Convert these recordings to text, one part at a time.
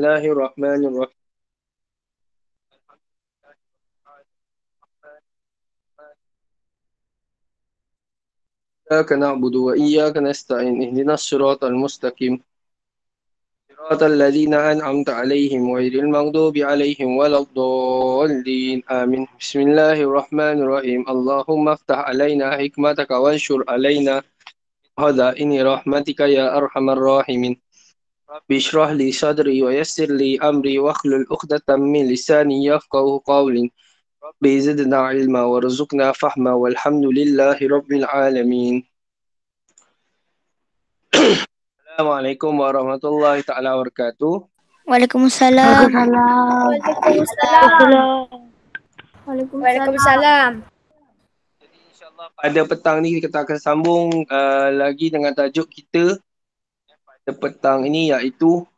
Bismillahirrahmanirrahim. إياك نعبد وإياك نستعين اهدنا الصراط المستقيم صراط الذين أنعمت عليهم غير المغضوب عليهم ولا الضالين آمين بسم الله الرحمن الرحيم اللهم افتح علينا حكمتك وانشر علينا خزائن رحمتك يا أرحم الراحمين رب اشرح لي صدري ويسر لي أمري واحلل عقدة من لساني يفقه قولي رب زدنا علما وارزقنا فهما والحمد لله رب العالمين. Assalamualaikum warahmatullahi taala wabarakatuh. Waalaikumsalam. Waalaikumsalam. Waalaikumsalam. Waalaikumsalam. Jadi insyaAllah pada petang ni kita akan sambung lagi dengan tajuk kita pada petang ini, iaitu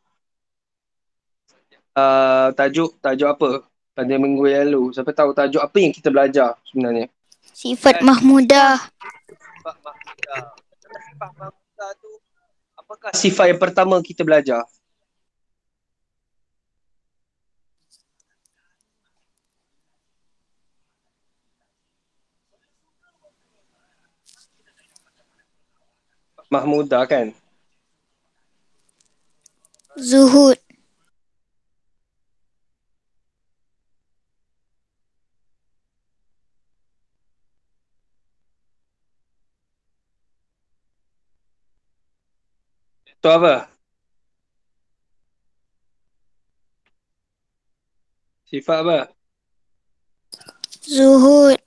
tajuk apa pada minggu yang lalu. Siapa tahu tajuk apa yang kita belajar sebenarnya? Sifat Mahmudah. Sifat Mahmudah. Sifat Mahmudah tu, apakah sifat yang pertama kita belajar? Mahmudah kan? Zuhud. Itu apa? Sifat apa? Zuhud.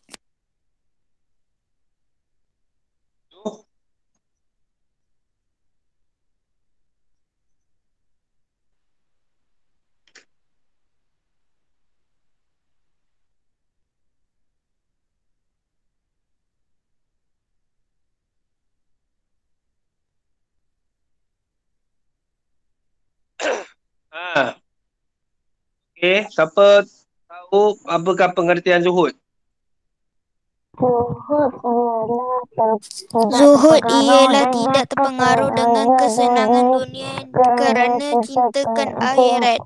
Okey, siapa tahu apakah pengertian zuhud? Zuhud ialah tidak terpengaruh dengan kesenangan dunia kerana cintakan akhirat.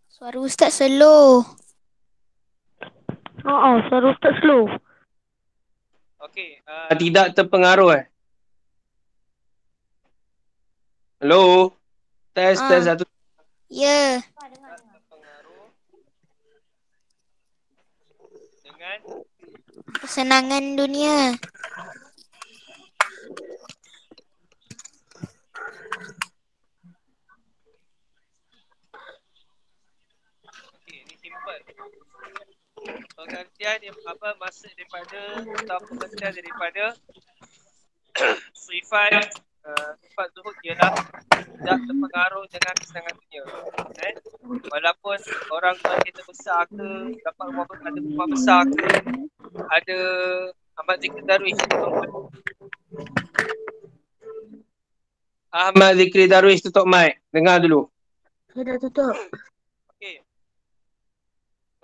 Suara Ustaz slow. Suara Ustaz slow. Okey, tidak terpengaruh. Hello? Tes satu. Ya. Terpengaruh dengan Kesenangan dunia. okey, ini simple. Pengertian yang apa maksud daripada atau pengertian daripada sifat sifat zuhud ialah tidak terpengaruh dengan kesenangan dunia. Walaupun orang tua kita besar ke, dapat ada rumah besar ke, ada Ahmad Zikri Darwish. Ahmad Zikri Darwish tutup mic. Dengar dulu. Saya dah tutup. Okey.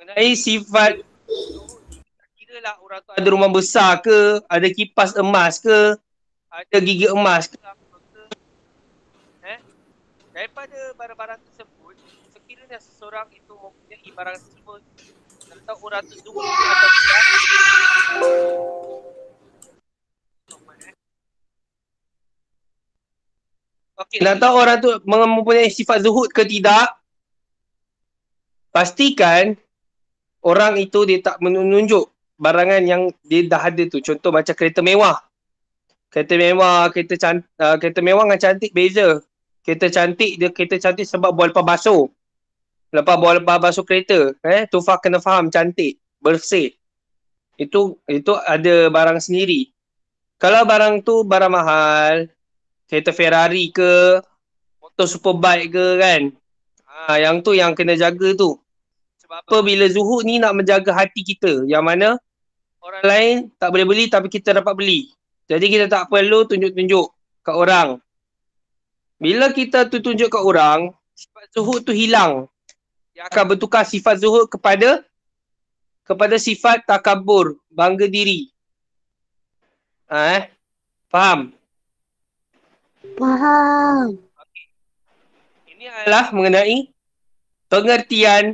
Mengenai sifat zuhud, kira lah orang tu ada rumah besar ke, ada kipas emas ke, ada gigi emas ke, apa ke. Daripada barang-barang tersebut, sekiranya seseorang itu mempunyai barang tersebut, atau orang tu zuhud atau tidak, okey, nak tahu orang tu mempunyai sifat zuhud ke tidak, pastikan orang itu dia tak menunjuk barangan yang dia dah ada tu. Contoh macam kereta mewah. Kereta mewah dengan cantik beza. Kereta cantik sebab buat lepas basuh. Lepas buat lepas basuh kereta, tu kena faham cantik, bersih. Itu ada barang sendiri. Kalau barang tu barang mahal, kereta Ferrari ke, motor superbike ke kan, yang tu yang kena jaga tu. Sebab apa? Bila zuhud ni nak menjaga hati kita, yang mana orang lain tak boleh beli tapi kita dapat beli. Jadi kita tak perlu tunjuk-tunjuk kat orang. Bila kita tunjuk kat orang, sifat zuhud tu hilang. Dia akan bertukar sifat zuhud kepada sifat takabur, bangga diri. Faham? Faham. Ini adalah mengenai pengertian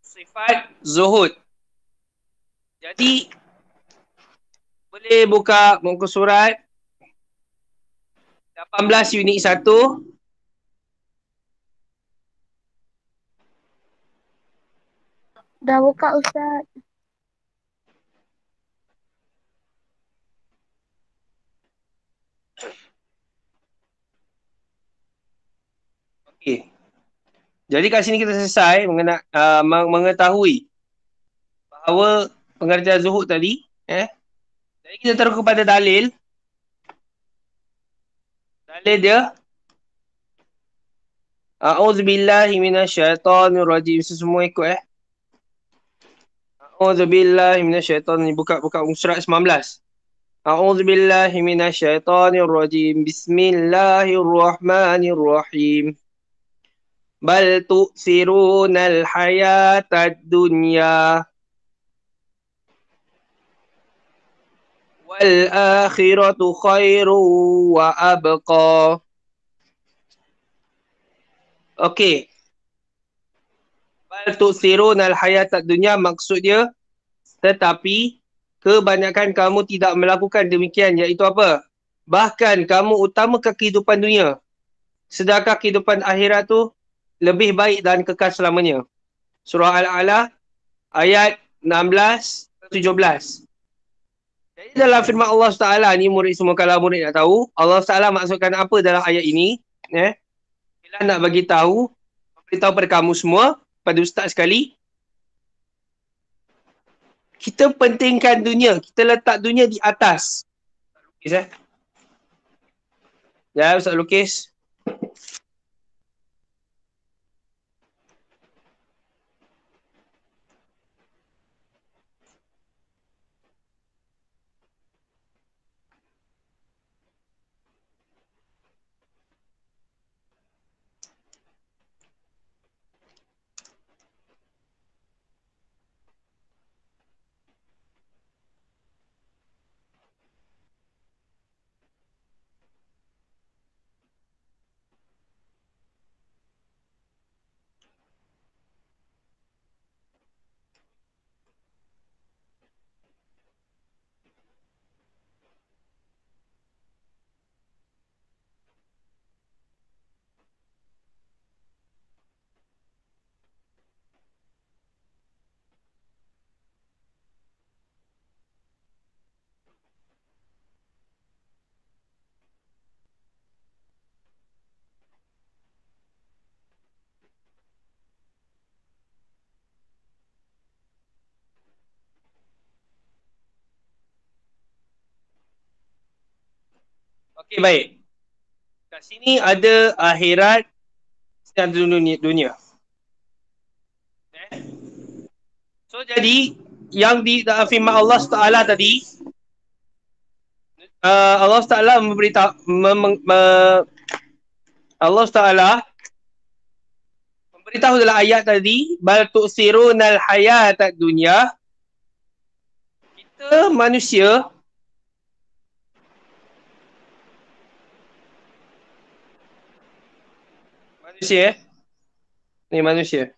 sifat zuhud. Jadi, boleh buka muka surat 18 unit 1. Dah buka Ustaz. Okey. Jadi kat sini kita selesai mengetahui bahawa pengertian zuhud tadi. Jadi kita terus kepada dalil. Dalil dia. A'udzubillahi minasyaitonirrajim. Semua ikut A'udzubillahi minasyaitonir. Buka surat 19. A'udzubillahi minasyaitonirrajim. Bismillahirrahmanirrahim. Bal tu'thirunal hayatad dunya wal akhiratu khairu wa abqa. Okey. Bal tu'thirunal hayatad dunya, maksud dia tetapi kebanyakan kamu tidak melakukan demikian, iaitu apa? Bahkan kamu utamakan kehidupan dunia, sedangkan kehidupan akhirat tu lebih baik dan kekal selamanya. Surah Al-A'la ayat 16-17. Jadi dalam firman Allah Taala ni, murid semua kalau murid nak tahu, Allah Taala maksudkan apa dalam ayat ini? Bila nak bagi tahu, beritahu pada kamu semua, pada ustaz sekali, kita pentingkan dunia, kita letak dunia di atas. Lukis Ya, Ustaz lukis. Okey, baik. Kat sini ada akhirat, sini ada dunia. So, jadi, yang di dalam firman Allah Taala tadi, Allah Taala memberitahu, Allah Taala memberitahu dalam ayat tadi, bal tu'sirunal hayatad dunya. Kita manusia ni manusia.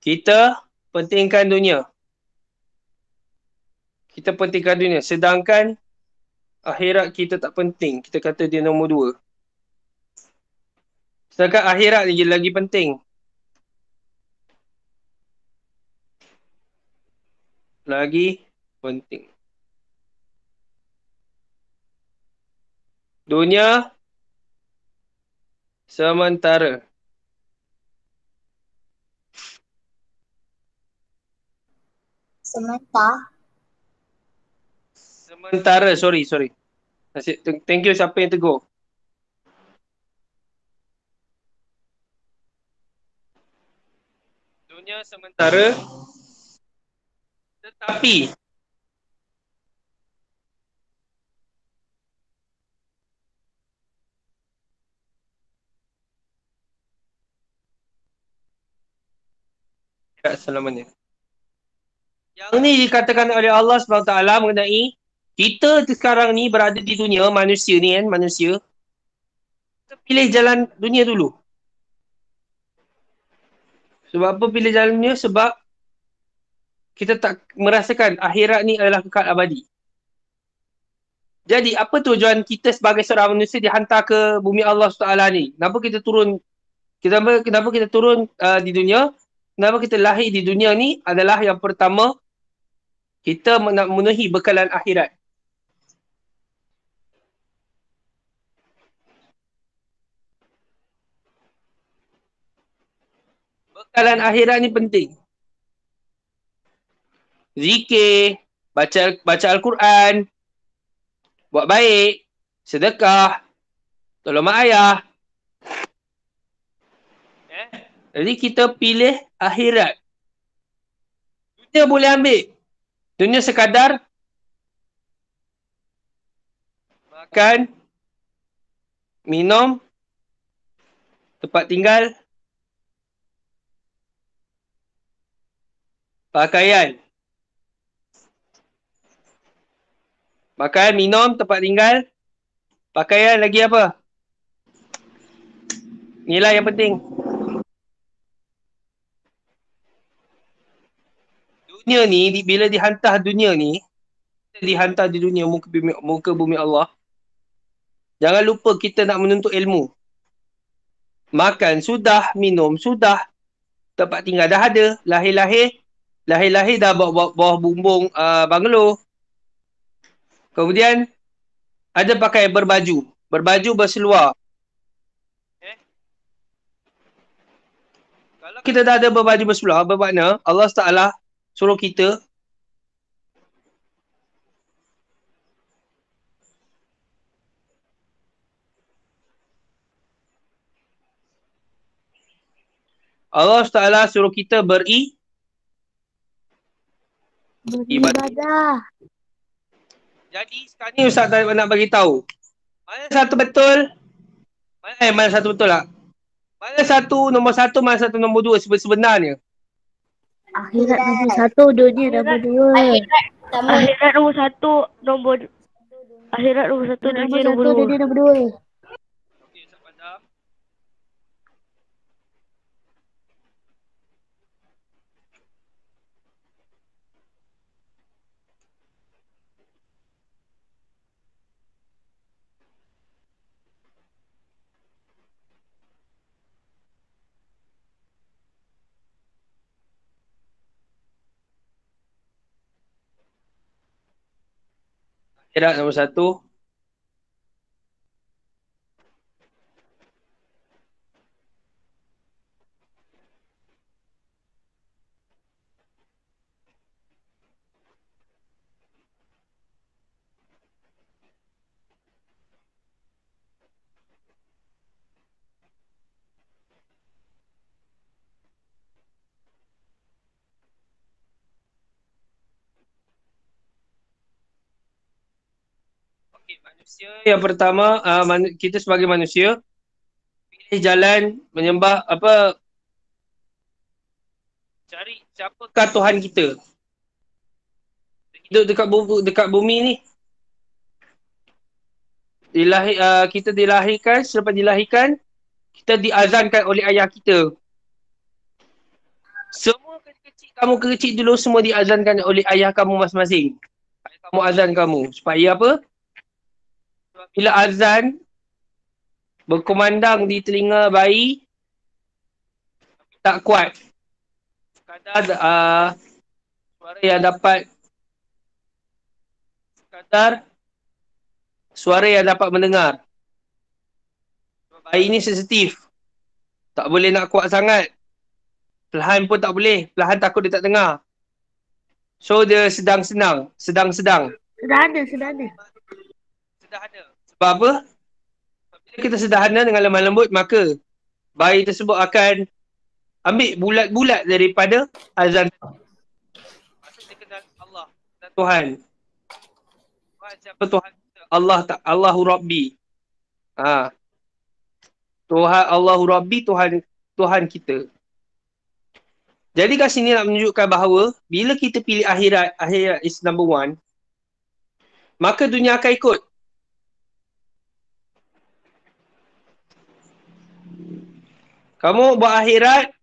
Kita pentingkan dunia. Sedangkan akhirat kita tak penting. Kita kata dia nombor 2. Sedangkan akhirat lagi penting. Lagi penting. Dunia sementara. Sementara, sorry. Thank you siapa yang tegur. Dunia sementara, tetapi tidak selamanya. Yang ni dikatakan oleh Allah SWT mengenai Kita sekarang ni berada di dunia, manusia ni kan, manusia. Kita pilih jalan dunia dulu. Sebab apa pilih jalan dunia? Sebab kita tak merasakan akhirat ni adalah kekal abadi. Jadi apa tujuan kita sebagai seorang manusia dihantar ke bumi Allah SWT ni? Kenapa kita turun? Kenapa kita turun di dunia? Kenapa kita lahir di dunia ni adalah yang pertama, kita nak memenuhi bekalan akhirat. Bekalan akhirat ni penting. Zikir, baca Al-Quran, buat baik, sedekah, tolong mak ayah. Jadi kita pilih akhirat. Dunia boleh ambil. Dunia sekadar makan, minum, tempat tinggal, pakaian. Makan, minum, tempat tinggal, pakaian, lagi apa? Inilah yang penting. Dunia ni, bila dihantar dunia ni, dihantar di dunia muka bumi Allah, jangan lupa kita nak menuntut ilmu. Makan sudah, minum sudah, tempat tinggal dah ada, lahir dah bawah bumbung banglo. Kemudian ada pakai berbaju berseluar. Kalau kita dah ada berbaju berseluar, bermakna Allah Taala suruh kita beribadah. Jadi sekarang ni Ustaz nak bagi tahu. Mana satu betul? Mana satu betul tak? Mana satu nombor satu, mana satu nombor dua sebenarnya? Akhirat nombor satu, dunia nombor dua. Akhirat nombor satu, dunia nombor dua. Dunia nombor dua. Okey, Ustaz Padam. Akhirat nombor satu. Okey, manusia yang pertama, kita sebagai manusia pilih jalan menyembah cari siapakah Tuhan kita. Hidup dekat bumi ni. Kita dilahirkan, selepas dilahirkan, kita diazankan oleh ayah kita. Semua kamu kecil dulu semua diazankan oleh ayah kamu masing-masing. Ayah kamu azan kamu. Supaya apa? Bila azan berkumandang di telinga bayi, tak kuat. Sekadar suara yang dapat mendengar. Bayi ni sensitif. Tak boleh nak kuat sangat. Perlahan pun tak boleh. Perlahan takut dia tak dengar. So dia sedang-sedang. Sederhana. Sebab apa? Bila kita sederhana dengan lemah lembut, maka bayi tersebut akan ambil bulat-bulat daripada azan. Maksud dia kenal Allah dan Tuhan. Siapa Tuhan? Allahu Rabbi. Tuhan Allahu Rabbi, Tuhan kita. Jadi kat sini nak menunjukkan bahawa bila kita pilih akhirat is number one. maka dunia akan ikut. Kamu buat akhirat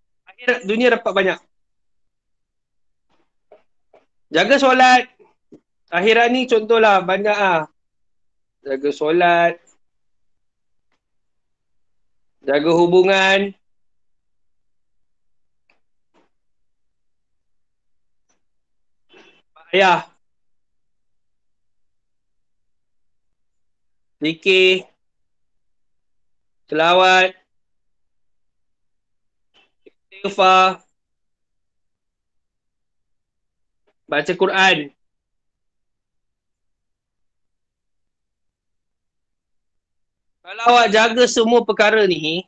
dunia dapat banyak. Jaga solat. Akhirat ni contohlah banyak Jaga solat. Jaga hubungan. Ayah. Zikir. Selawat. Istighfar. Baca Quran. Kalau awak jaga semua perkara ni,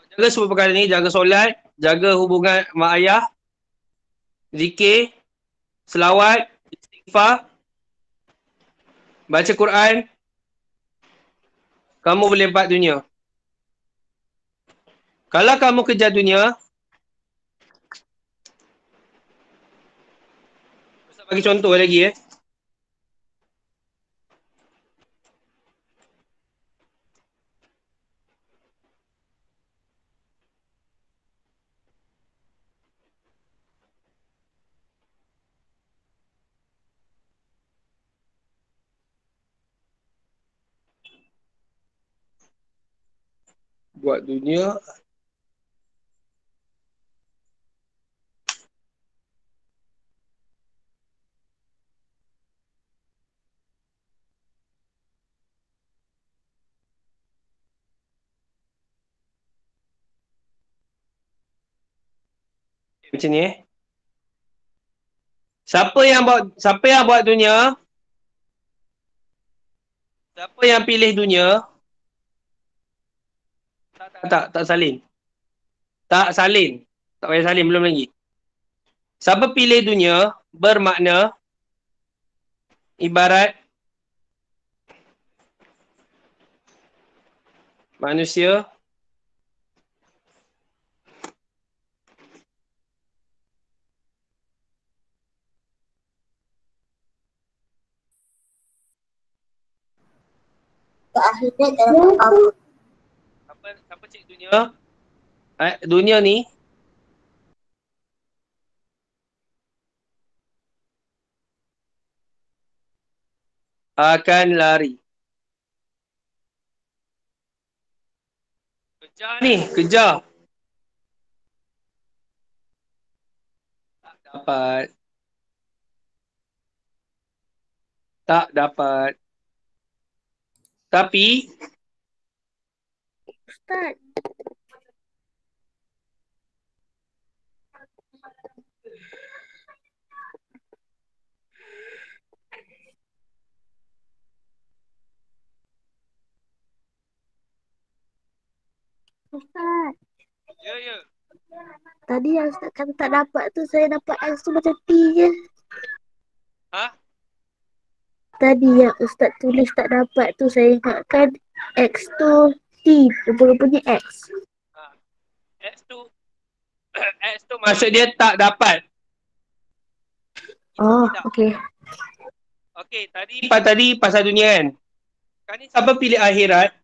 jaga semua perkara ni, jaga solat, jaga hubungan mak ayah, zikir, selawat, istighfar, baca Quran, kamu boleh dapat dunia. Kalau kamu kejar dunia, Ustaz bagi contoh lagi buat dunia. Macam ni Siapa yang buat dunia? Siapa yang pilih dunia? Tak salin. Tak salin. Tak payah salin, belum lagi. Siapa pilih dunia bermakna ibarat manusia Akhirat dalam apa? Siapa cik dunia? Dunia ni akan lari. Kejar ni, kejar. Tak dapat. Tak dapat. Tapi Ustaz. Ustaz. Ya. Tadi yang Ustaz kata tak dapat tu, saya dapat X tu macam T je. Ha? Tadi yang Ustaz tulis tak dapat tu, saya ingatkan X tu T. Rupa-rupanya X. X tu maksud dia tak dapat. Oh, okey. Okey, tadi pasal dunia kan. Sekarang ni siapa pilih akhirat?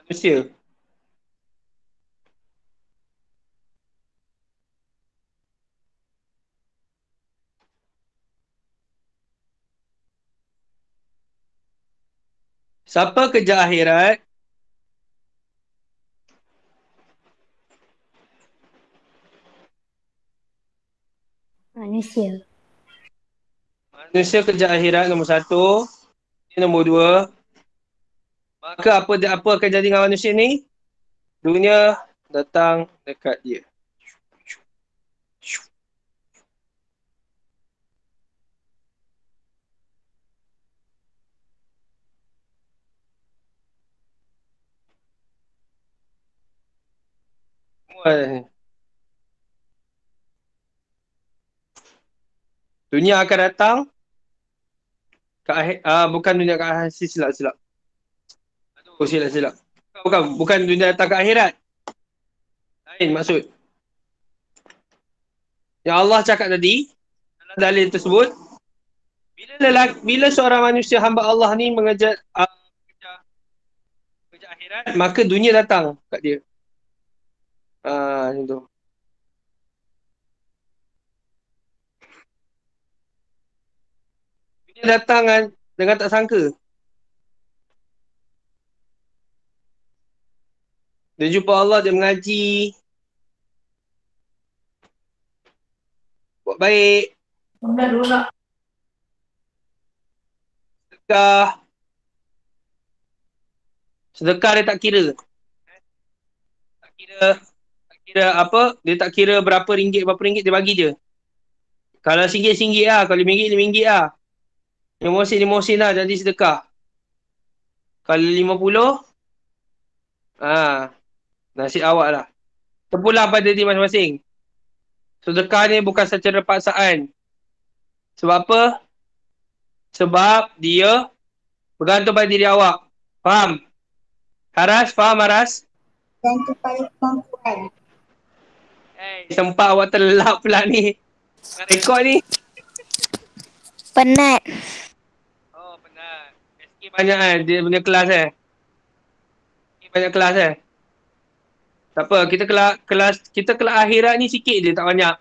Manusia. Siapa kejar akhirat? Manusia. Manusia kejar akhirat nombor 1. Nombor 2. Maka apa akan jadi dengan manusia ni? Dunia datang dekat dia. Dunia akan datang ke bukan dunia ke akhirat. Silap. Oh, silap. Bukan dunia datang ke akhirat. Lain maksud. Yang Allah cakap tadi, dalil tersebut, bila seorang manusia hamba Allah ni mengejar akhirat, maka dunia datang kat dia. Macam tu. Dunia datang dengan tak sangka. Dia jumpa Allah, dia mengaji, buat baik, sedekah. Sedekah dia tak kira. Tak kira apa, dia tak kira berapa ringgit dia bagi je. Kalau RM1 lah, kalau RM5 RM5 lah. RM5 lah jadi sedekah. Kalau 50, nasib awak lah. Terpulang pada diri masing-masing. Sedekah ni bukan secara paksaan. Sebab apa? Sebab dia bergantung pada diri awak. Faham? Haras, faham Haras? Gantung pada kemampuan. Sempat awak terlelap pula ni. Dengan rekod ni. Penat. Oh, penat. SK banyak kan dia punya kelas SK banyak kelas Tak apa, kita kelas akhirat ni sikit je, tak banyak.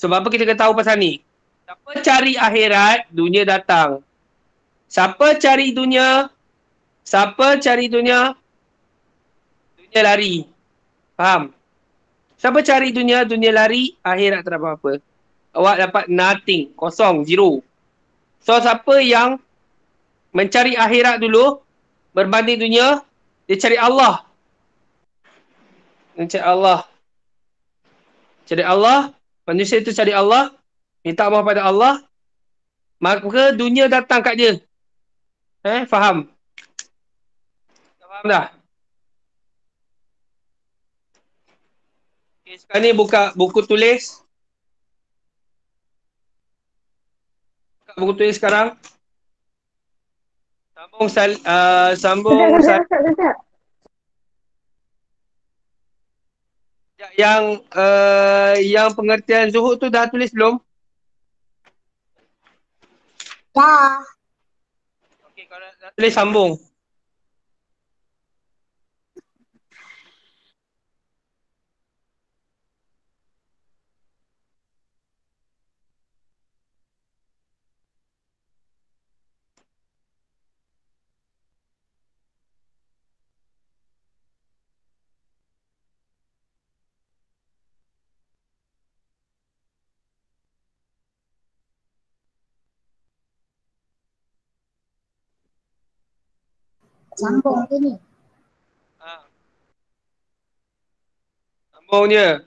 Sebab apa kita kena tahu pasal ni? Siapa cari akhirat, dunia datang. Siapa cari dunia, dunia lari. Faham? Siapa cari dunia, dunia lari, akhirat tak dapat apa-apa. Awak dapat nothing, kosong, zero. So, siapa yang mencari akhirat dulu, berbanding dunia, dia cari Allah. Dia cari Allah. Cari Allah, manusia itu cari Allah, minta maaf pada Allah, maka dunia datang kat dia. Faham? Faham dah? Okay, sekarang ni buka buku tulis. Buka buku tulis sekarang. Sekejap. Yang pengertian zuhud tu dah tulis belum? Dah. Okey, kalau dah tulis sambung. Sambung ke ni? Sambung je.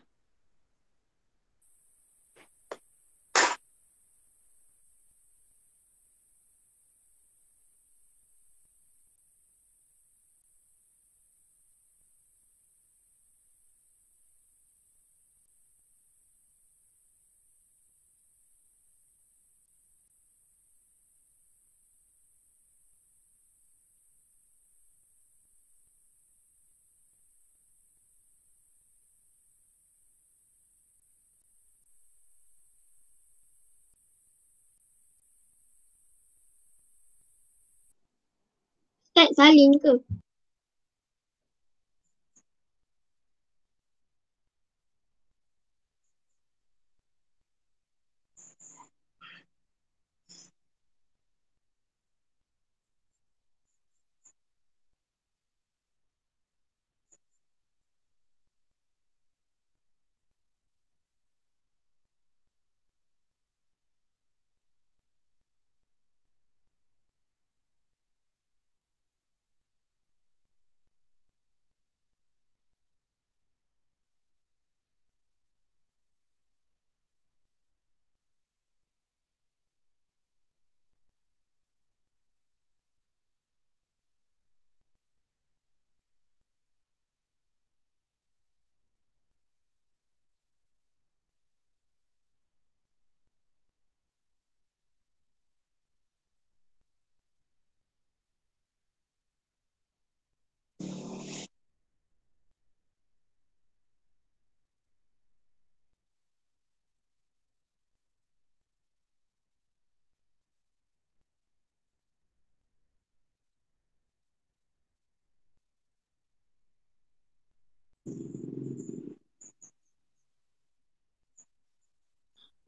Ustaz salin ke?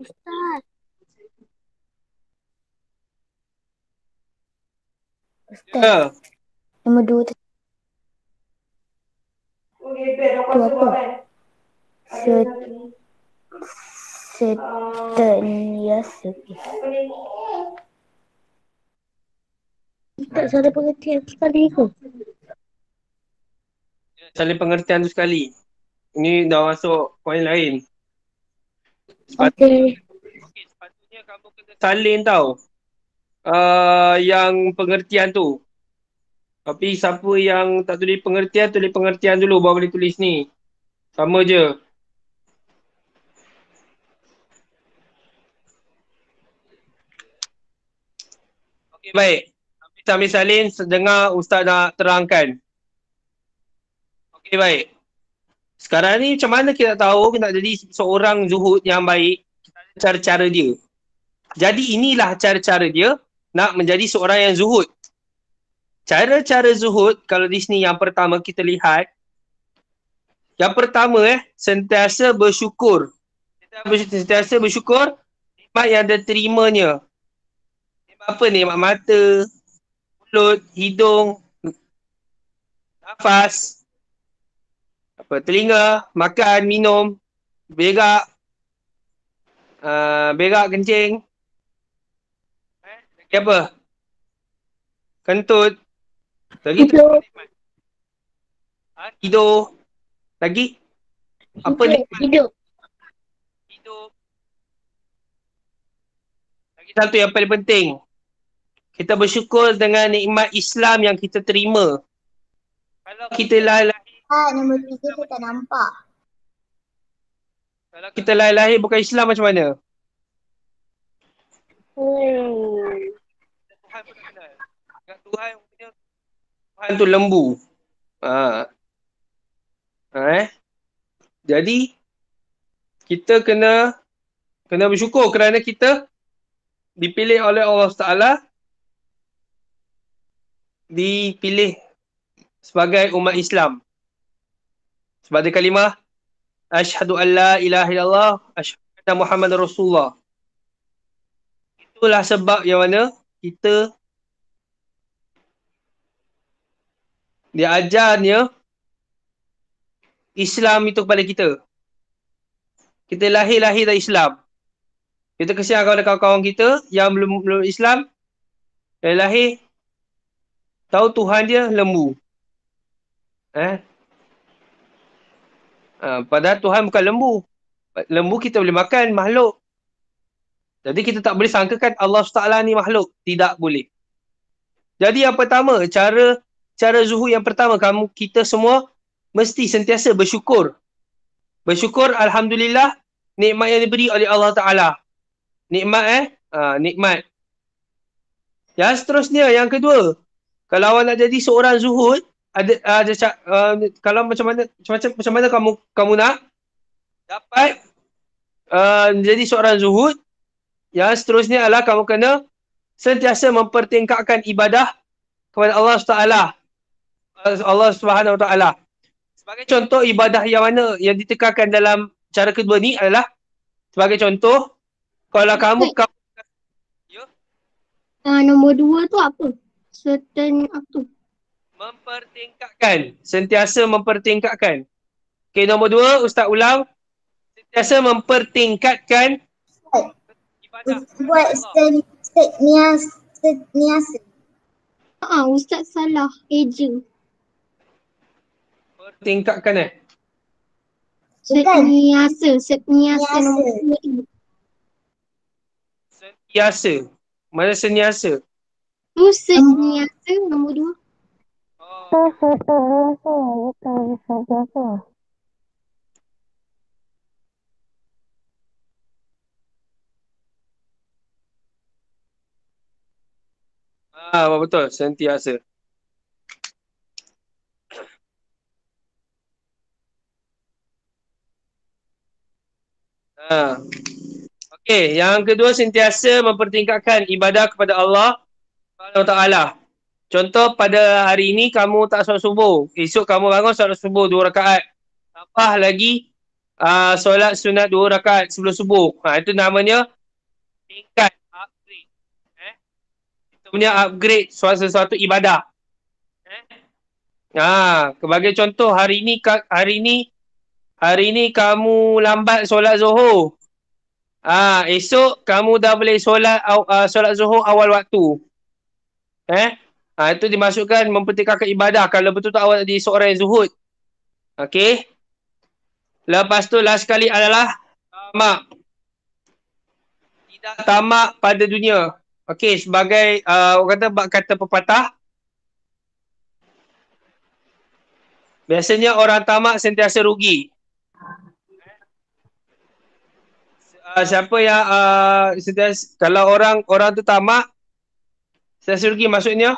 Ustaz. Ustaz, Ya. nombor 2 tu apa? Set, seteniasa. Tak salah pengertian sekali ke? Saling pengertian tu sekali. Ini dah masuk poin lain. Okey. Sepatutnya kamu kena salin tau. Yang pengertian tu. Tapi siapa yang tak tulis pengertian dulu baru boleh tulis ni. Sama je. Okey, baik. Sambil salin, dengar Ustaz nak terangkan. Okey, baik. Sekarang ni macam mana kita tahu nak jadi seorang zuhud yang baik? Cara-cara dia. Jadi inilah cara-cara dia nak menjadi seorang yang zuhud. Cara-cara zuhud, kalau di sini yang pertama kita lihat. Yang pertama sentiasa bersyukur. Sentiasa bersyukur nikmat yang diterimanya. Nikmat apa ni? Nikmat mata, mulut, hidung, nafas, telinga, makan, minum, berak, berak, kencing. Lagi apa? Kentut. Lagi tu Hidup. tidur. Lagi? Apa nikmat? Hidup. Hidup. Lagi satu yang paling penting. Kita bersyukur dengan nikmat Islam yang kita terima. Kalau kita lahir, Nombor 3 saya tak nampak. kalau kita lahir bukan Islam macam mana? Tuhan pun tak kenal. Ingat Tuhan punya Tuhan tu lembu. Jadi kita kena bersyukur kerana kita dipilih oleh Allah Taala, dipilih sebagai umat Islam. Sebagai kalimah asyhadu an la ilaha illallah asyhadu anna Muhammadar Rasulullah. Itulah sebab yang mana kita diajarnya Islam itu kepada kita. Kita lahir dari Islam. Kita kesian kepada kawan-kawan kita yang belum Islam. Dari lahir tahu Tuhan dia lembu. Padahal Tuhan bukan lembu. Lembu kita boleh makan, makhluk. Jadi kita tak boleh sangkakan Allah SWT ni makhluk. Tidak boleh. Jadi yang pertama, cara zuhud yang pertama, kita semua mesti sentiasa bersyukur. Bersyukur, Alhamdulillah, nikmat yang diberi oleh Allah Ta'ala. Nikmat nikmat. Yang seterusnya, yang kedua, kalau awak nak jadi seorang zuhud, kalau macam mana kamu nak dapat jadi seorang zuhud, yang seterusnya adalah kamu kena sentiasa mempertingkatkan ibadah kepada Allah Taala. Allah Subhanahu Wa Taala. Sebagai contoh ibadah yang mana yang ditekankan dalam cara kedua ni adalah, sebagai contoh, kalau kamu Nombor 2 tu apa? Certain apa tu? mempertingkatkan, sentiasa mempertingkatkan. Okey, nombor 2, Ustaz ulang. Sentiasa mempertingkatkan ibadah. Buat setniasa. Ustaz salah. Eja. Pertingkatkan Setniasa Seniasa. nombor 2 tu. Sentiasa. Mana sentiasa? Tu setniasa nombor 2. Betul, sentiasa. Okey, yang kedua, sentiasa mempertingkatkan ibadah kepada Allah Subhanahu Taala. Contoh, pada hari ini kamu tak solat subuh. Esok kamu bangun solat subuh 2 rakaat. Tambah lagi solat sunat 2 rakaat sebelum subuh. Itu namanya tingkat upgrade. Kita punya upgrade sesuatu ibadah. Sebagai contoh hari ni kamu lambat solat Zuhur. Esok kamu dah boleh solat Zuhur awal waktu. Itu dimasukkan mempertingkatkan ibadah kalau betul-betul awak jadi seorang yang zuhud. Okey. Lepas tu last sekali adalah tamak. Tidak tamak pada dunia. Okey, sebagai orang kata pepatah, biasanya orang tamak sentiasa rugi. Siapa yang sentiasa, kalau orang tu tamak sentiasa rugi, maksudnya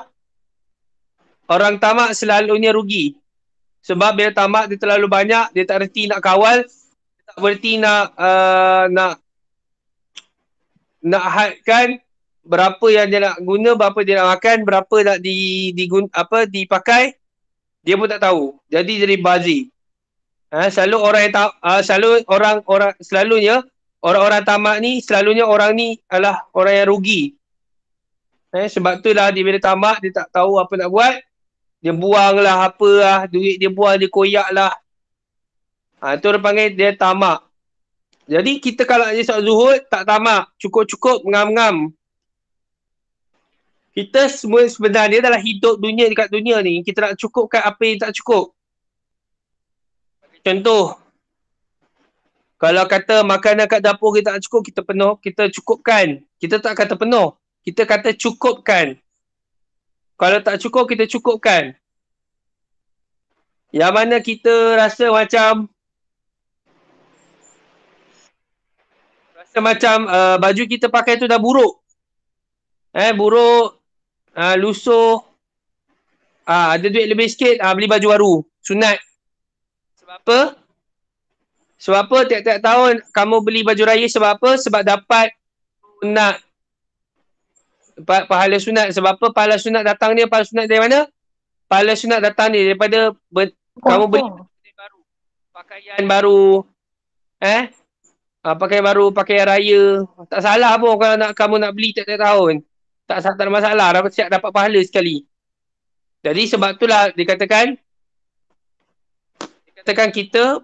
orang tamak selalunya rugi. Sebab bila tamak dia terlalu banyak, dia tak reti nak kawal, dia tak berhenti nak hadkan berapa yang dia nak guna, berapa dia nak makan, berapa nak dipakai, dia pun tak tahu. Jadi bazir. Selalunya orang-orang tamak ni, selalunya orang ni adalah orang yang rugi. Sebab tu lah dia bila tamak, dia tak tahu apa nak buat, dia buang lah duit dia buang, dia koyak lah. Itu orang panggil dia tamak. Jadi kita kalau jadi seorang zuhud, tak tamak, cukup-cukup, ngam-ngam. Kita semua sebenarnya dalam hidup dunia, dekat dunia ni, kita nak cukupkan apa yang tak cukup. Contoh, kalau kata makanan kat dapur kita tak cukup, kita cukupkan. Kita tak kata penuh, kita kata cukupkan. Kalau tak cukup, kita cukupkan. Yang mana kita rasa macam baju kita pakai tu dah buruk. Buruk, lusuh, ada duit lebih sikit, beli baju baru, sunat. Sebab apa? Sebab apa tiap-tiap tahun kamu beli baju raya, sebab apa? Sebab dapat sunat, pahala sunat. Sebab apa pahala sunat datang ni? Pahala sunat dari mana? Pahala sunat datang ni daripada kamu beli baru, pakaian baru, pakaian baru, pakaian raya. Tak salah pun kalau kamu nak beli tiap-tiap tahun. Tak ada masalah, dapat pahala sekali. Jadi sebab itulah dikatakan kita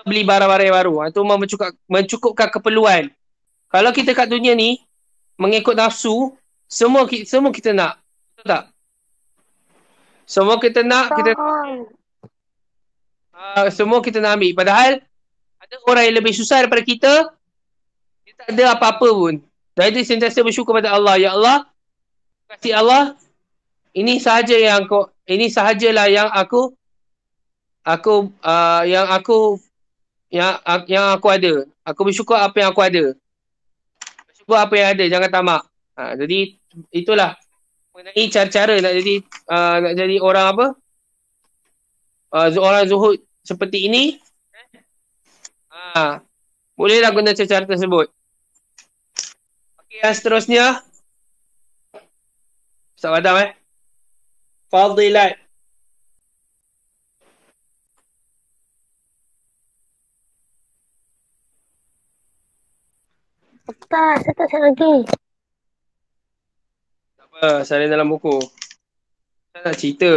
beli barang-barang yang baru. Itu mencukupkan keperluan. Kalau kita kat dunia ni mengikut nafsu, semua kita nak. Betul tak? Semua kita nak, semua kita nak ambil. Padahal ada orang yang lebih susah daripada kita, dia tak ada apa-apa pun. Dan dia sentiasa bersyukur pada Allah. Ya Allah, kasih Allah, ini sahajalah yang aku ada. Aku bersyukur apa yang aku ada. Bersyukur apa yang ada, jangan tamak. Jadi itulah mengenai cara-cara nak jadi orang apa? Orang zuhud seperti ini. Bolehlah guna cara tersebut. Okey, yang seterusnya Ustaz Adam Fadilat. Ustaz, saya tak siap lagi. Tak apa, salin dalam buku. Saya nak cerita.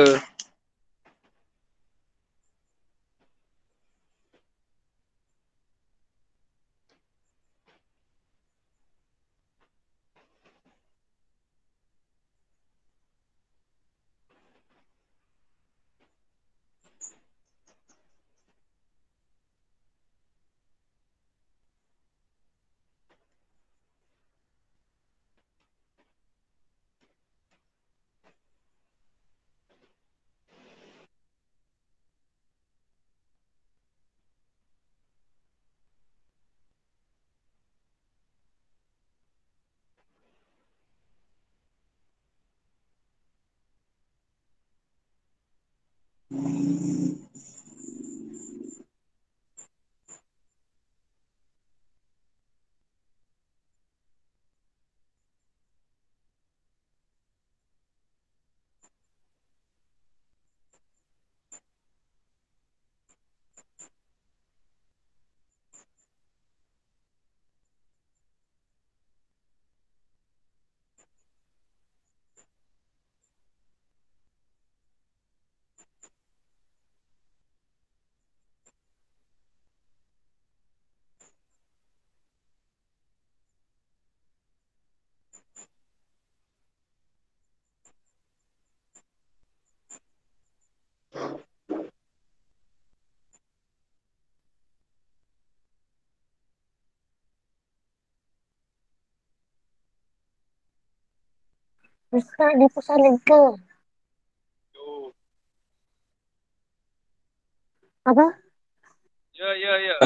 Ustaz, dia pesanan ke? Apa? Ya.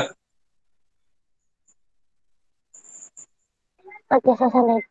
Okey, saya salah.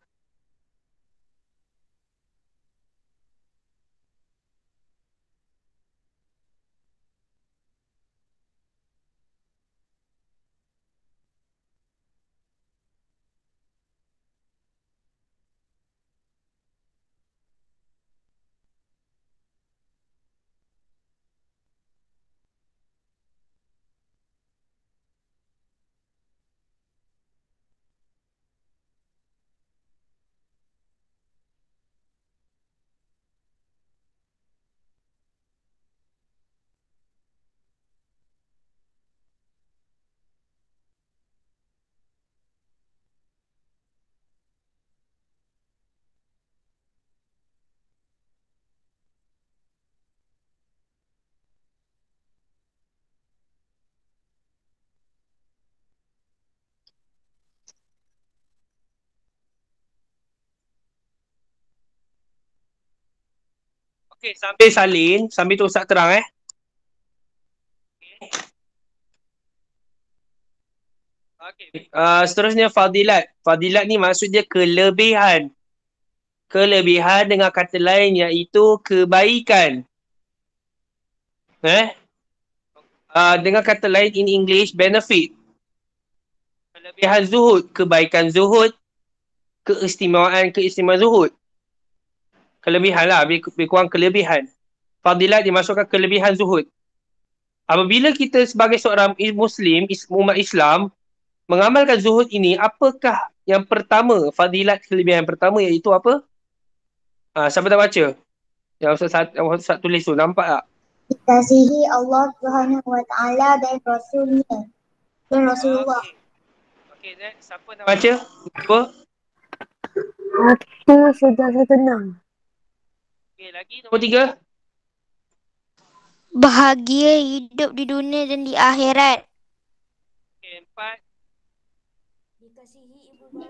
Okey, sambil salin, sambil tu Ustaz terang Okey. Seterusnya fadilat. Fadilat ni maksud dia kelebihan. Kelebihan dengan kata lain iaitu kebaikan. Dengan kata lain in English, benefit. Kelebihan zuhud, kebaikan zuhud, keistimewaan zuhud. Kelebihan lah, lebih kurang kelebihan. Fadilat dimasukkan kelebihan zuhud. Apabila kita sebagai seorang Muslim, umat Islam, mengamalkan zuhud ini, apakah yang pertama, fadilat kelebihan pertama iaitu apa? Siapa tak baca? Yang Ustaz tulis tu, nampak tak? Dikasihi Allah Subhanahu wa taala dan Rasulnya dan Rasulullah. Okey, siapa nak baca? Cuba. Hati sentiasa tenang. Okey, lagi nombor 3. Bahagia hidup di dunia dan di akhirat. Okey, 4.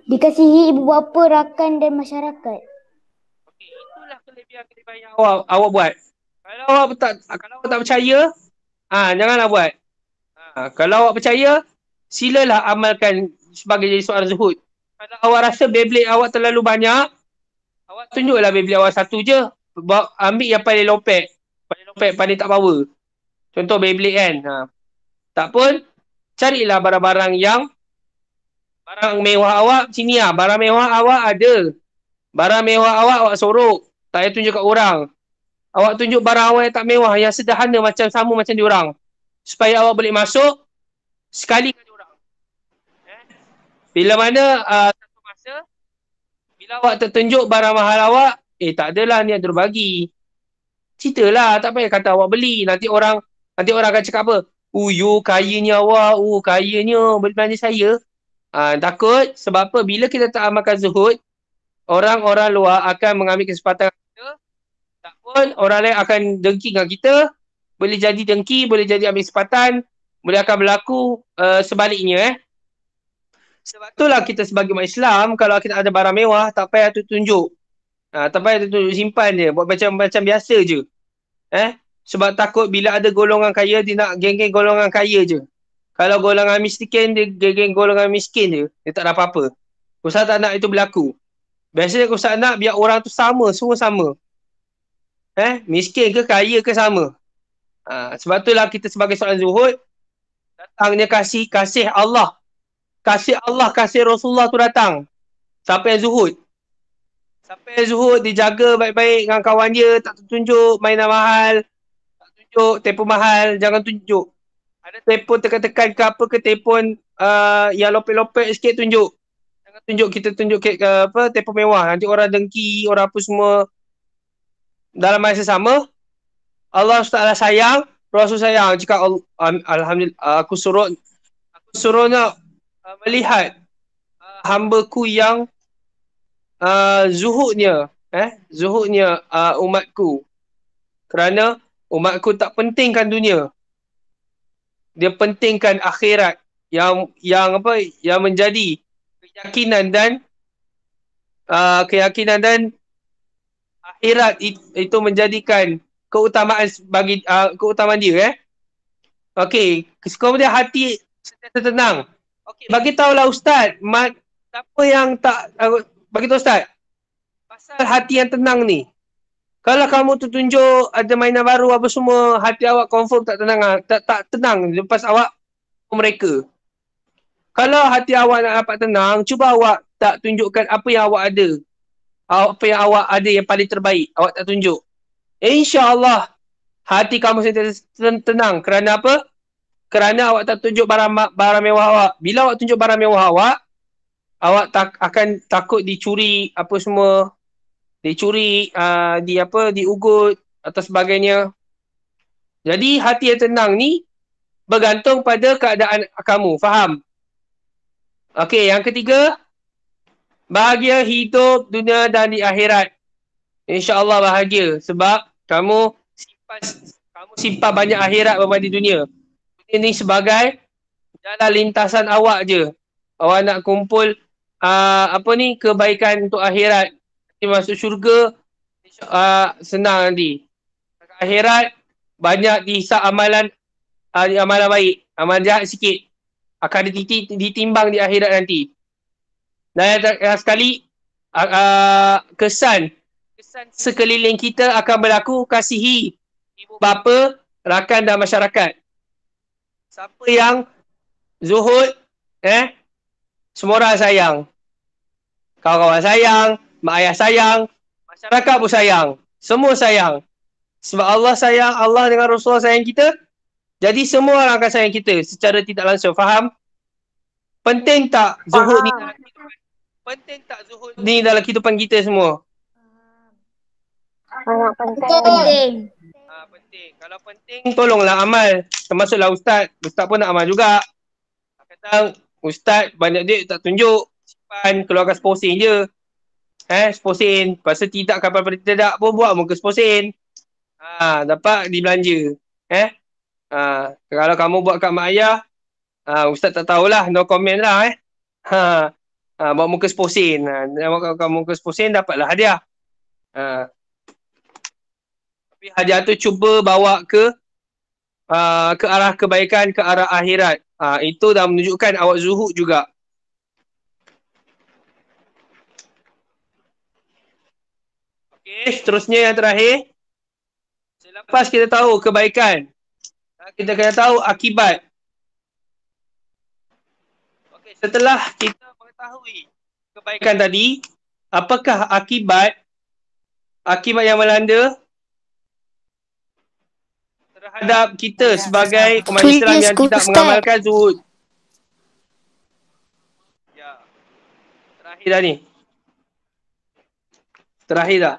Dikasihi ibu bapa, rakan dan masyarakat. Okey, itulah kelebihan yang awak buat. Kalau awak tak percaya, janganlah buat. Kalau awak percaya, silalah amalkan sebagai jadi seorang zuhud. Kalau awak rasa Beyblade awak terlalu banyak, awak tunjuklah Beyblade awak satu je. Ambil yang paling lopek. Paling tak power. Contoh Beyblade kan. Tak pun, carilah barang-barang yang barang mewah awak sini lah. Barang mewah awak ada. Barang mewah awak sorok. Tak payah tunjuk kat orang. Awak tunjuk barang awak yang tak mewah, yang sederhana sama macam diorang. Supaya awak boleh masuk sekali kali orang. Bila mana satu masa, bila awak tertunjuk barang mahal awak, tak adalah niat berbagi. Ceritalah, tak payah kata awak beli. Nanti orang akan cakap apa? You kayanya awak, kayanya boleh belanja saya. Takut sebab apa? Bila kita tak amalkan zuhud, orang-orang luar akan mengambil kesempatan kita. Tak pun orang lain akan dengki dengan kita. Boleh jadi dengki, boleh jadi ambil kesempatan, boleh akan berlaku sebaliknya. Sebab itulah kita sebagai umat Islam, kalau kita ada barang mewah, tak payah tunjuk. Tak payah tunjuk, simpan je. Buat macam biasa je. Sebab takut bila ada golongan kaya, dia nak geng-geng golongan kaya je. Kalau golongan miskin, dia geng-geng golongan miskin je. Dia tak ada apa-apa. Ustaz tak nak itu berlaku. Biasanya Ustaz nak biar orang tu sama, semua sama. Miskin ke kaya ke sama. Sebab itulah kita sebagai seorang zuhud, datangnya kasih Allah. Kasih Allah, kasih Rasulullah tu datang. Siapa yang zuhud? Siapa yang zuhud, dijaga baik-baik dengan kawan dia, tak tunjuk mainan mahal, tak tunjuk telefon mahal, jangan tunjuk. Ada telefon tekan-tekan ke apa ke telefon yang lopek-lopek sikit tunjuk. Jangan tunjuk, kita tunjuk telefon mewah. Nanti orang dengki, orang apa semua. Dalam masa sama, Allah SWT sayang, Rasul sayang. Jika Alhamdulillah, aku suruhnya melihat hambaku yang zuhudnya umatku. Kerana umatku tak pentingkan dunia. Dia pentingkan akhirat yang menjadi keyakinan dan akhirat itu menjadikan keutamaan bagi keutamaan dia. Okey, kemudian hati sentiasa tenang. Okey, bagi tahulah Ustaz, siapa yang tak bagi tahu Ustaz, pasal hati yang tenang ni. Kalau kamu tunjuk ada mainan baru apa semua, hati awak confirm tak tenang, tak tenang lepas awak mereka. Kalau hati awak nak dapat tenang, cuba awak tak tunjukkan apa yang awak ada. Apa yang awak ada yang paling terbaik, awak tak tunjuk. InsyaAllah, hati kamu sentiasa tenang. Kerana apa? Kerana awak tak tunjuk barang mewah awak. Bila awak tunjuk barang mewah awak akan takut dicuri apa semua. Dicuri, diugut atau sebagainya. Jadi hati yang tenang ni bergantung pada keadaan kamu. Faham? Okey, yang ketiga, bahagia hidup dunia dan di akhirat. InsyaAllah bahagia sebab kamu simpan banyak akhirat berbanding di dunia. Ini sebagai jalan lintasan awak je. Awak nak kumpul kebaikan untuk akhirat. Nanti masuk syurga senang nanti. Akhirat banyak dihisap amalan baik, amalan jahat sikit. Akan ditimbang di akhirat nanti. Dan yang sekali kesan sekeliling kita akan berlaku kasihi ibu bapa, rakan dan masyarakat. Siapa yang zuhud, semua orang sayang. Kawan-kawan sayang, mak ayah sayang, masyarakat pun sayang. Semua sayang. Sebab Allah sayang, Allah dengan Rasulullah sayang kita. Jadi semua orang akan sayang kita secara tidak langsung. Faham? Penting tak zuhud ni dalam kehidupan? Penting tak zuhud ni dalam kehidupan kita semua? Sangat penting. Penting. Penting. Kalau penting, tolonglah amal. Termasuklah Ustaz. Ustaz pun nak amal juga. Kadang Ustaz banyak duit tak tunjuk. Simpan, keluarkan seposen je. Seposen. Pasal tidak kapal tidak pun buat muka seposen. Dapat dibelanja. Kalau kamu buat kat mak ayah, Ustaz tak tahulah. No comment lah. Bawa muka seposen. Bawa muka seposen, dapatlah hadiah. Tapi hadiah tu cuba bawa ke arah kebaikan, ke arah akhirat. Itu dah menunjukkan awak zuhud juga. Okey, seterusnya yang terakhir. Selepas kita tahu kebaikan, kita kena tahu akibat. Okey, setelah kita mengetahui kebaikan tadi, apakah akibat yang melanda terhadap kita sebagai umat Islam yang tidak mengamalkan zuhud? Ya. Terakhir dah ni. Terakhir dah.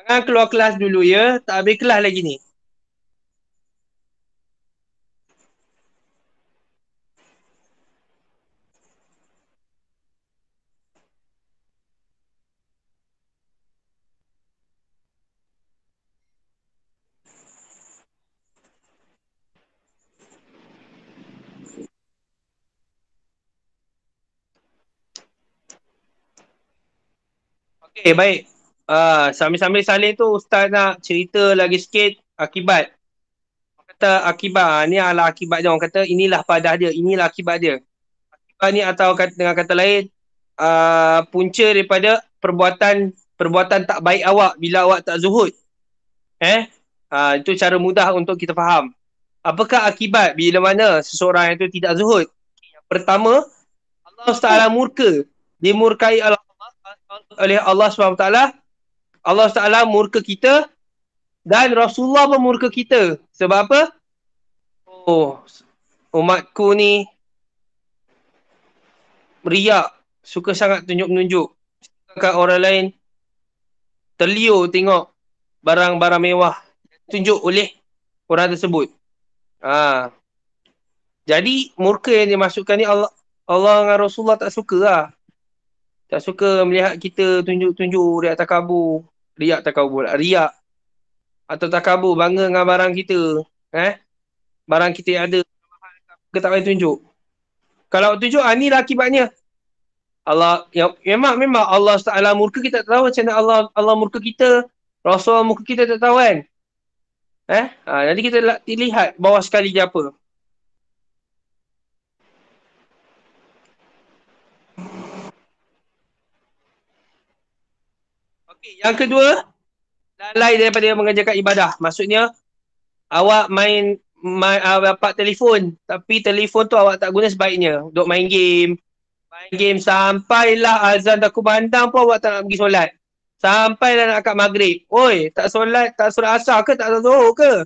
Jangan keluar kelas dulu ya. Tak habis kelas lagi ni. Okey, baik. Sambil-sambil salin tu Ustaz nak cerita lagi sikit akibat. Kata akibat, ni adalah akibat dia. Orang kata inilah padah dia, inilah akibat dia. Akibat ni atau dengan kata lain, punca daripada perbuatan tak baik awak bila awak tak zuhud. Itu cara mudah untuk kita faham. Apakah akibat bila mana seseorang itu tidak zuhud? Yang pertama, Allah Taala murka. Dimurkai oleh Allah SWT. Allah Taala murka kita dan Rasulullah pun murka kita. Sebab apa? Umatku ni riak, suka sangat tunjuk-menunjuk. Kat orang lain terliur tengok barang-barang mewah tunjuk oleh orang tersebut. Jadi murka yang dimasukkan ni Allah dengan Rasulullah tak suka lah. Tak suka melihat kita tunjuk-tunjuk riak takabur. Riak atau takabur, bangga dengan barang kita. Barang kita yang ada. Kita tak payah tunjuk. Kalau tunjuk, inilah akibatnya. Memang Allah Taala murka, kita tak tahu macam mana Allah murka kita. Rasulullah murka kita tak tahu kan. Jadi kita lihat bawah sekali je apa. Okey, yang kedua, lalai daripada mengerjakan ibadah. Maksudnya, awak dapat telefon, tapi telefon tu awak tak guna sebaiknya. Duk main game sampailah azan dah kumandang pun awak tak nak pergi solat. Sampailah nak kat maghrib. Oi, tak solat asar ke, tak zuhur ke?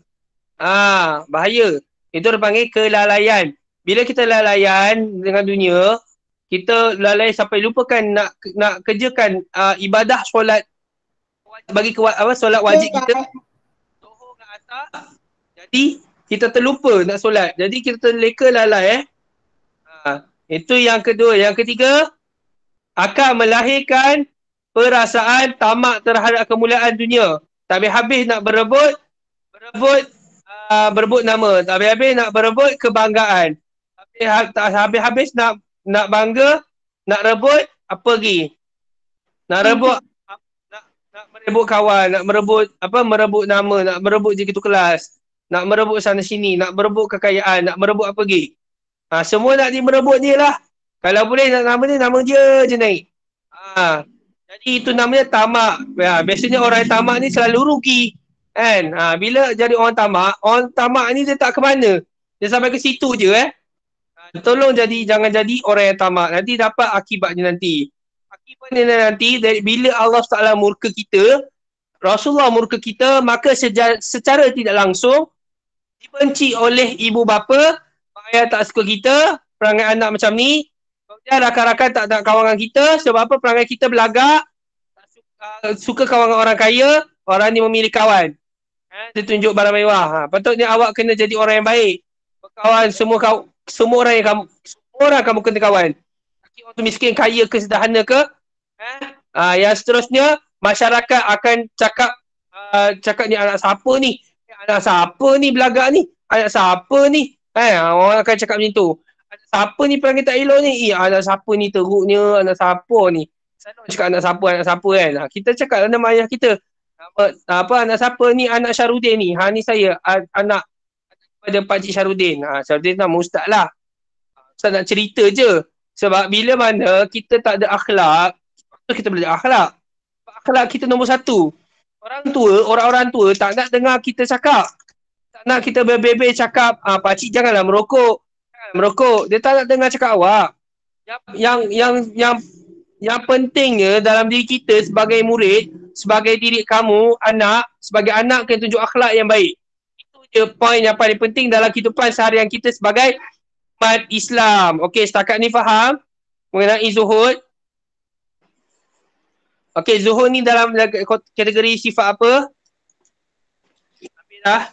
Bahaya. Itu dipanggil kelalaian. Bila kita lalaian dengan dunia, kita lalai sampai lupakan nak kerjakan ibadah solat bagi solat wajib kita. Zuhur dengan asar. Jadi kita terlupa nak solat. Jadi kita terleka lalai. Itu yang kedua. Yang ketiga, akan melahirkan perasaan tamak terhadap kemuliaan dunia. Tak habis nak berebut nama. Tak habis nak berebut kebanggaan. Tak habis nak bangga, nak rebut apa lagi? Nak rebut nak merebut kawan, nak merebut nama, nak merebut JK kelas, nak merebut sana sini, nak merebut kekayaan, nak merebut apa lagi? Semua nak merebut dia lah. Kalau boleh nama dia je naik. Jadi itu namanya tamak. Biasanya orang yang tamak ni selalu rugi. Kan? Bila jadi orang tamak ni dia tak ke mana. Dia sampai ke situ je. Tolong jangan jadi orang yang tamak. Nanti dapat akibatnya nanti. Akibatnya nanti bila Allah Taala murka kita, Rasulullah murka kita, maka secara tidak langsung dibenci oleh ibu bapa. Ayah tak suka kita, perangai anak macam ni. Kemudian rakan-rakan tak nak kawan dengan kita. Sebab apa? Perangai kita belagak. Suka kawan dengan orang kaya. Orang ni memilih kawan. Dia tunjuk barang mewah. Patutnya awak kena jadi orang yang baik. Berkawan semua orang kamu kena kawan. Orang tu miskin, kaya ke, sederhana ke. Yang seterusnya, masyarakat akan cakap ni anak siapa ni? Anak siapa ni belagak ni? Anak siapa ni? Orang akan cakap macam tu. Anak siapa ni perangai tak elok ni? Anak siapa ni teruknya? Anak siapa ni? Selalu cakap anak siapa kan? Kita cakap nama ayah kita. Anak siapa ni? Anak Syarudin ni. Ni saya. Anak pada Pakcik Syarudin. Syarudin nama ustaz lah. Ustaz nak cerita je. Sebab bila mana kita tak ada akhlak, kita belajar akhlak. Akhlak kita nombor satu. Orang-orang tua tak nak dengar kita cakap. Tak nak kita berbebe cakap, pakcik janganlah merokok. Dia tak nak dengar cakap awak. Yang pentingnya dalam diri kita sebagai murid, sebagai diri kamu, sebagai anak kena tunjuk akhlak yang baik. Itu je poin yang paling penting dalam kehidupan seharian kita sebagai umat Islam. Okey, setakat ni faham mengenai zuhud? Okey, zuhud ni dalam kategori sifat apa? Habis dah.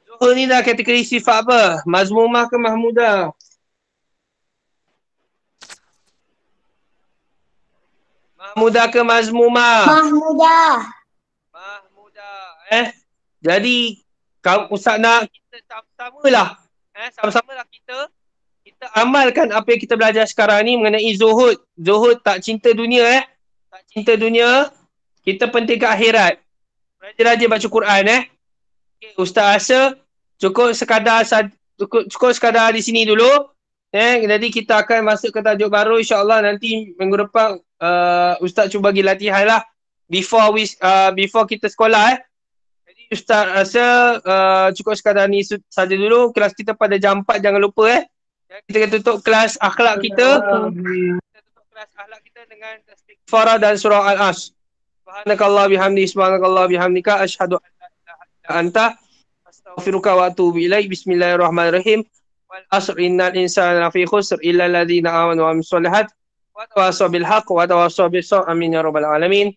Zuhud ni dalam kategori sifat apa? Mazmumah ke mahmudah? Mahmudah ke mazmumah? Mahmudah. Mahmudah. Jadi Ustaz nak kita sama-sama lah. Sama-sama lah kita amalkan apa yang kita belajar sekarang ni mengenai zuhud. Zuhud tak cinta dunia Tak cinta dunia. Kita pentingkan akhirat. Rajin-rajin baca Quran Okay, Ustaz rasa cukup sekadar di sini dulu. Jadi kita akan masuk ke tajuk baru insya-Allah nanti minggu depan Ustaz cuba bagi latihan lah before kita sekolah Jadi Ustaz rasa cukup sekadar ni saja dulu. Kelas kita pada jam 4 jangan lupa Kita akan tutup kelas akhlak kita. Kita tutup kelas akhlak kita dengan istighfar dan surah Al-Asr. Subhanakallah bihamdika asyhadu an la ilaha illa anta astaghfiruka wa atubu ilaik. Bismillahirrahmanirrahim. Wal asr innal insana lafi khusr illa alladhina amanu wa amilus solihat wa tawassaw bil haqq wa tawassaw bis sabr. Amin ya rabbal alamin.